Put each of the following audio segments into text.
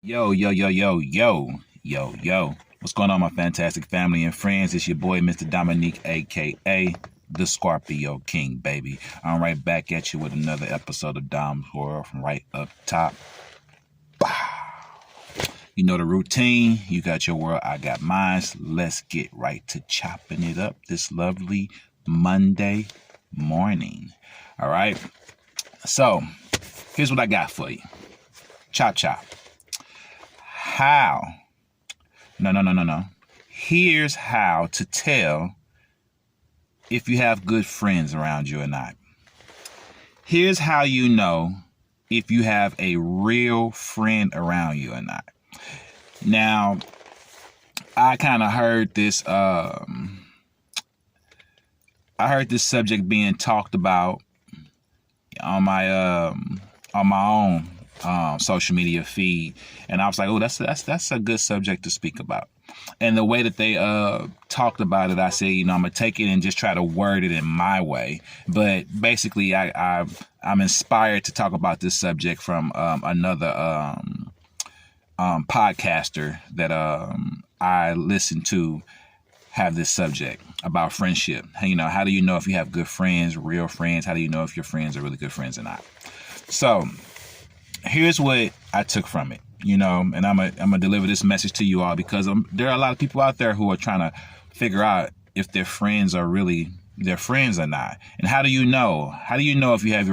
Yo, yo, yo, yo, yo, yo, yo. What's going on, my fantastic family and friends? It's your boy, Mr. Dominique, aka the Scorpio King, baby. I'm right back at you with another episode of Dom's World from right up top. You know the routine. You got your world, I got mine. Let's get right to chopping it up this lovely Monday morning. All right. So, here's what I got for you. Chop, chop. How? No. Here's how to tell if you have good friends around you or not. Here's how you know if you have a real friend around you or not. Now, I kind of heard this. I heard this subject being talked about on my own social media feed, and I was like, oh, that's a good subject to speak about. And the way that they talked about it, I said, I'm gonna take it and just try to word it in my way. But basically, I'm inspired to talk about this subject from another podcaster that I listen to have this subject about friendship. How do you know if you have good friends, real friends? How do you know if your friends are really good friends or not? So here's what I took from it, and I'm gonna deliver this message to you all because there are a lot of people out there who are trying to figure out if their friends are really their friends or not. And how do you know? How do you know if you have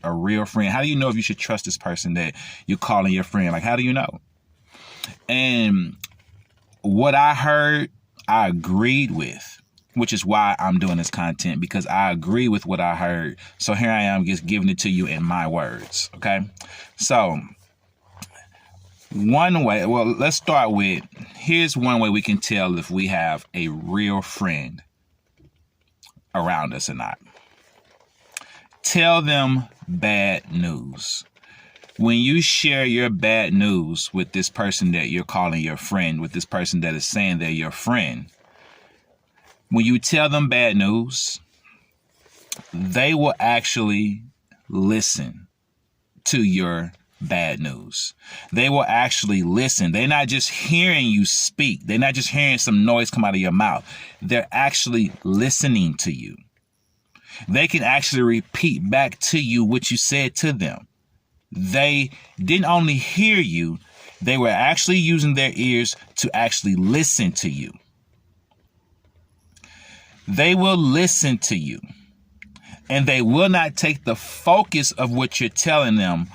a real friend? How do you know if you should trust this person that you're calling your friend? Like, how do you know? And what I heard, I agreed with, which is why I'm doing this content, because I agree with what I heard. So here I am just giving it to you in my words. Okay. So one way, let's start with, here's one way we can tell if we have a real friend around us or not. Tell them bad news. When you share your bad news with this person that you're calling your friend, with this person that is saying they're your friend, when you tell them bad news, they will actually listen to your bad news. They will actually listen. They're not just hearing you speak. They're not just hearing some noise come out of your mouth. They're actually listening to you. They can actually repeat back to you what you said to them. They didn't only hear you, they were actually using their ears to actually listen to you. They will listen to you, and they will not take the focus of what you're telling them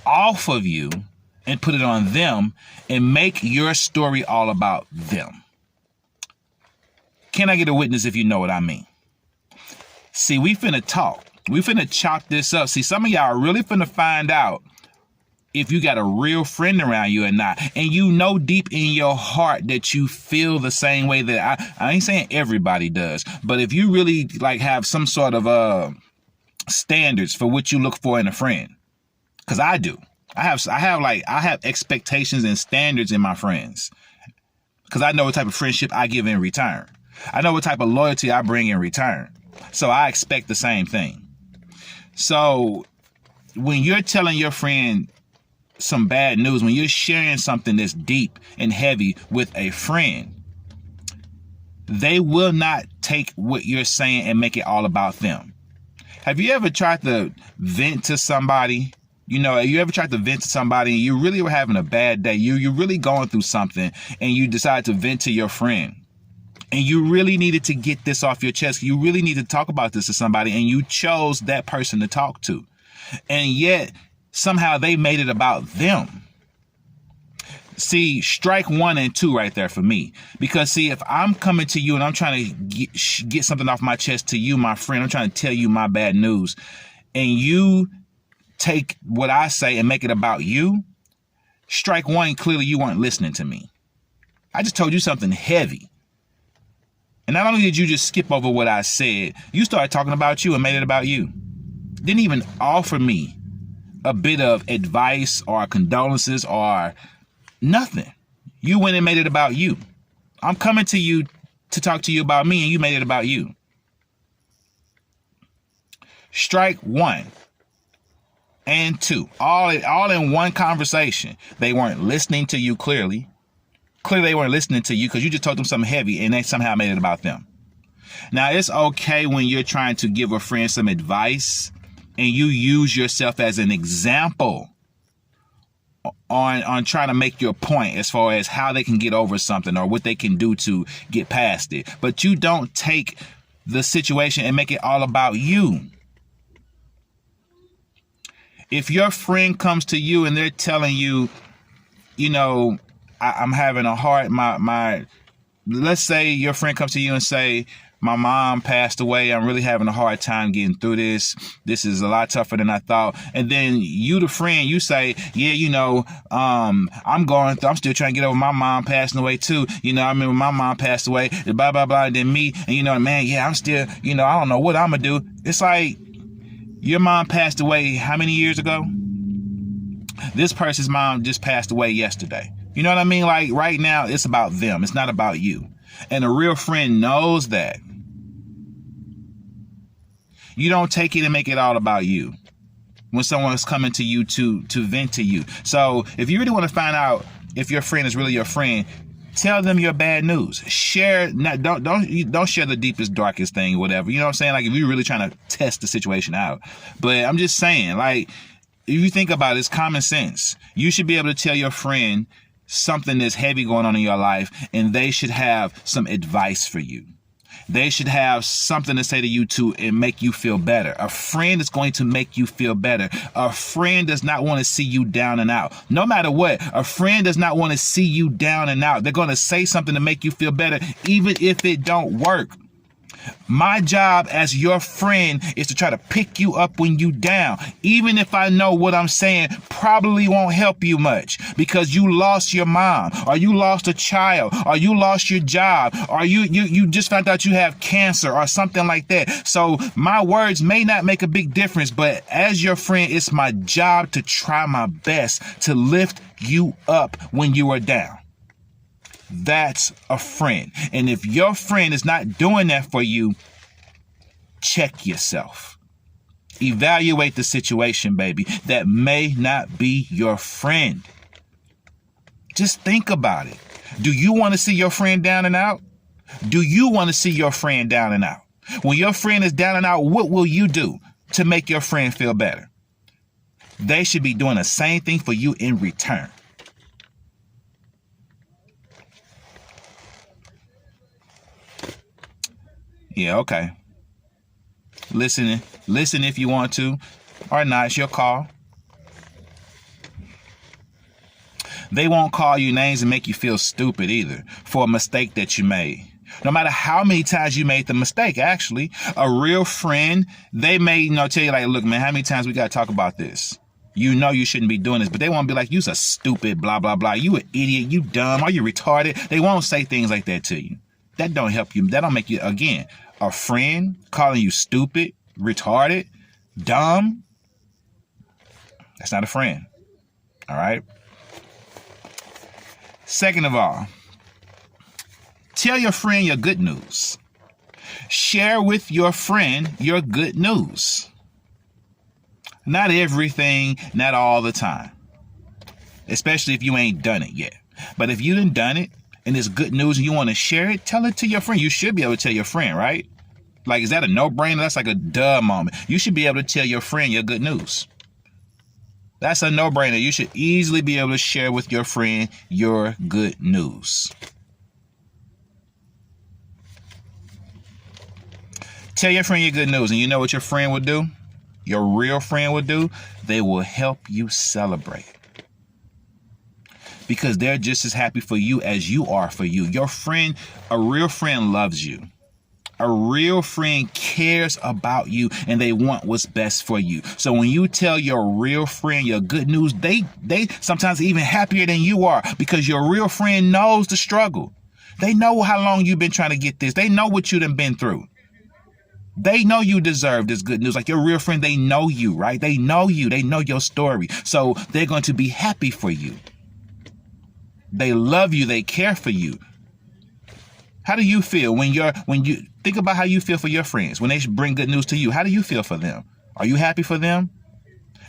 off of you and put it on them and make your story all about them. Can I get a witness if you know what I mean? See, we finna talk. We finna chop this up. See, some of y'all are really finna find out if you got a real friend around you or not. And you know deep in your heart that you feel the same way that I ain't saying everybody does, but if you really like have some sort of standards for what you look for in a friend, because I do. I have expectations and standards in my friends, because I know what type of friendship I give in return. I know what type of loyalty I bring in return. So I expect the same thing. So when you're telling your friend some bad news, when you're sharing something that's deep and heavy with a friend, they will not take what you're saying and make it all about them. Have you ever tried to vent to somebody? You ever tried to vent to somebody and you really were having a bad day? You're really going through something and you decide to vent to your friend. And you really needed to get this off your chest. You really need to talk about this to somebody, and you chose that person to talk to. And yet, somehow they made it about them. See, strike 1 and 2 right there for me. Because, see, if I'm coming to you and I'm trying to get something off my chest to you, my friend, I'm trying to tell you my bad news, and you take what I say and make it about you, strike 1, clearly you weren't listening to me. I just told you something heavy. And not only did you just skip over what I said, you started talking about you and made it about you. Didn't even offer me a bit of advice or condolences or nothing. You went and made it about you. I'm coming to you to talk to you about me, and you made it about you. Strike 1. and 2, all in one conversation. They weren't listening to you clearly. Clearly they weren't listening to you because you just told them something heavy and they somehow made it about them. Now, it's okay when you're trying to give a friend some advice and you use yourself as an example on trying to make your point as far as how they can get over something or what they can do to get past it. But you don't take the situation and make it all about you. If your friend comes to you and they're telling you, you know, I'm having a hard, let's say your friend comes to you and say, my mom passed away. I'm really having a hard time getting through this. This is a lot tougher than I thought. And then you, the friend, you say, yeah, you know, I'm still trying to get over my mom passing away too. You know, I remember my mom passed away, blah, blah, blah. And then me, and you know, man, yeah, I'm still, you know, I don't know what I'm going to do. It's like your mom passed away how many years ago? This person's mom just passed away yesterday. You know what I mean? Like right now, it's about them. It's not about you. And a real friend knows that. You don't take it and make it all about you when someone's coming to you to vent to you. So if you really want to find out if your friend is really your friend, tell them your bad news. Share, don't share the deepest, darkest thing, whatever. You know what I'm saying? Like if you're really trying to test the situation out. But I'm just saying, like, if you think about it, it's common sense. You should be able to tell your friend something that's heavy going on in your life, and they should have some advice for you. They should have something to say to you too and make you feel better. A friend is going to make you feel better. A friend does not want to see you down and out. No matter what, a friend does not want to see you down and out. They're going to say something to make you feel better, even if it don't work. My job as your friend is to try to pick you up when you down, even if I know what I'm saying probably won't help you much because you lost your mom, or you lost a child, or you lost your job, or you just found out you have cancer or something like that. So my words may not make a big difference, but as your friend, it's my job to try my best to lift you up when you are down. That's a friend. And if your friend is not doing that for you, check yourself. Evaluate the situation, baby. That may not be your friend. Just think about it. Do you want to see your friend down and out? Do you want to see your friend down and out? When your friend is down and out, what will you do to make your friend feel better? They should be doing the same thing for you in return. Yeah, okay. Listen if you want to, or not, it's your call. They won't call you names and make you feel stupid either for a mistake that you made. No matter how many times you made the mistake, actually, a real friend, they may, tell you like, look, man, how many times we got to talk about this? You know you shouldn't be doing this, but they won't be like, you's a stupid, blah, blah, blah. You an idiot, you dumb, are you retarded? They won't say things like that to you. That don't help you. That don't make you, again, a friend calling you stupid, retarded, dumb. That's not a friend. All right. Second of all, tell your friend your good news. Share with your friend your good news. Not everything, not all the time. Especially if you ain't done it yet. But if you done it, and it's good news and you want to share it, tell it to your friend. You should be able to tell your friend, right? Like, is that a no-brainer? That's like a duh moment. You should be able to tell your friend your good news. That's a no-brainer. You should easily be able to share with your friend your good news. Tell your friend your good news, and you know what your friend would do? Your real friend would do? They will help you celebrate. Because they're just as happy for you as you are for you. Your friend, a real friend loves you. A real friend cares about you and they want what's best for you. So when you tell your real friend your good news, they sometimes even happier than you are because your real friend knows the struggle. They know how long you've been trying to get this. They know what you done been through. They know you deserve this good news. Like your real friend, they know you, right? They know you. They know your story. So they're going to be happy for you. They love you. They care for you. How do you feel when you think about how you feel for your friends when they bring good news to you? How do you feel for them? Are you happy for them?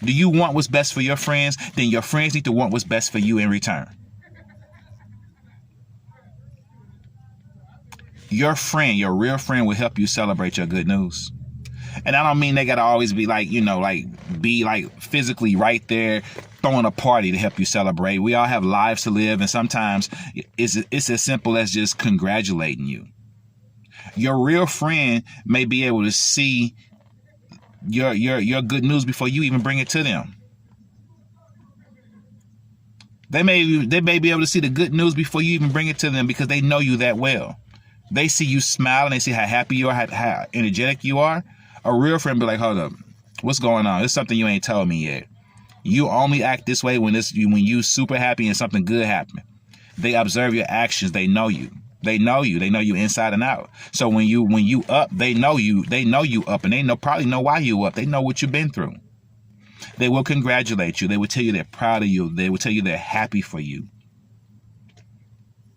Do you want what's best for your friends? Then your friends need to want what's best for you in return. Your friend, your real friend, will help you celebrate your good news. And I don't mean they gotta always be like, be like physically right there throwing a party to help you celebrate. We all have lives to live, and sometimes it's as simple as just congratulating you. Your real friend may be able to see your good news before you even bring it to them. They may be able to see the good news before you even bring it to them because they know you that well. They see you smile and they see how happy you are, how energetic you are. A real friend be like, hold up, what's going on? It's something you ain't told me yet. You only act this way when you super happy and something good happened. They observe your actions. They know you. They know you inside and out. So when you up, they know you up, and they probably know why you up. They know what you've been through. They will congratulate you. They will tell you they're proud of you. They will tell you they're happy for you.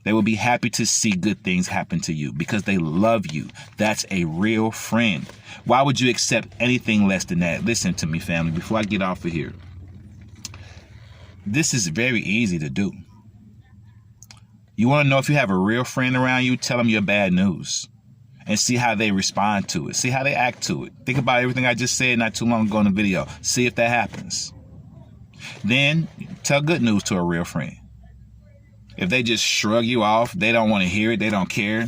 They will be happy to see good things happen to you because they love you. That's a real friend. Why would you accept anything less than that? Listen to me, family, before I get off of here. This is very easy to do. You want to know if you have a real friend around you? Tell them your bad news and see how they respond to it. See how they act to it. Think about everything I just said not too long ago in the video. See if that happens. Then tell good news to a real friend. If they just shrug you off, they don't want to hear it, they don't care,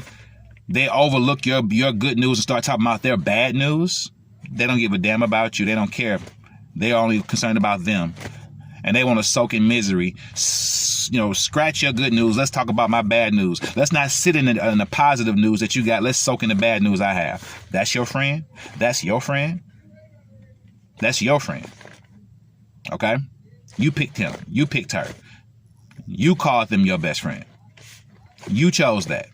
they overlook your good news and start talking about their bad news, they don't give a damn about you. They don't care. They're only concerned about them. And they want to soak in misery. Scratch your good news. Let's talk about my bad news. Let's not sit in the positive news that you got. Let's soak in the bad news I have. That's your friend? That's your friend? That's your friend. Okay? You picked him. You picked her. You called them your best friend. You chose that.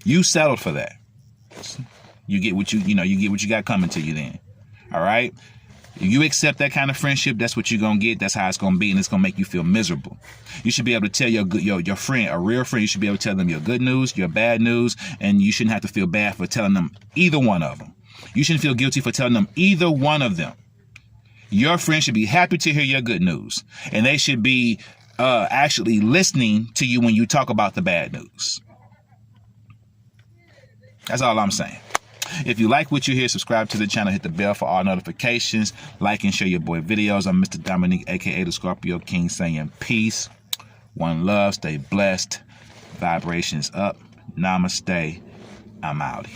You settled for that. You get what you get what you got coming to you then. All right? If you accept that kind of friendship, that's what you're going to get. That's how it's going to be, and it's going to make you feel miserable. You should be able to tell your friend, a real friend, you should be able to tell them your good news, your bad news, and you shouldn't have to feel bad for telling them either one of them. You shouldn't feel guilty for telling them either one of them. Your friend should be happy to hear your good news, and they should be actually listening to you when you talk about the bad news. That's all I'm saying. If you like what you hear, subscribe to the channel, hit the bell for all notifications, like and share your boy videos. I'm Mr. Dominique, aka the Scorpio King, saying peace, one love, stay blessed, vibrations up, namaste, I'm out.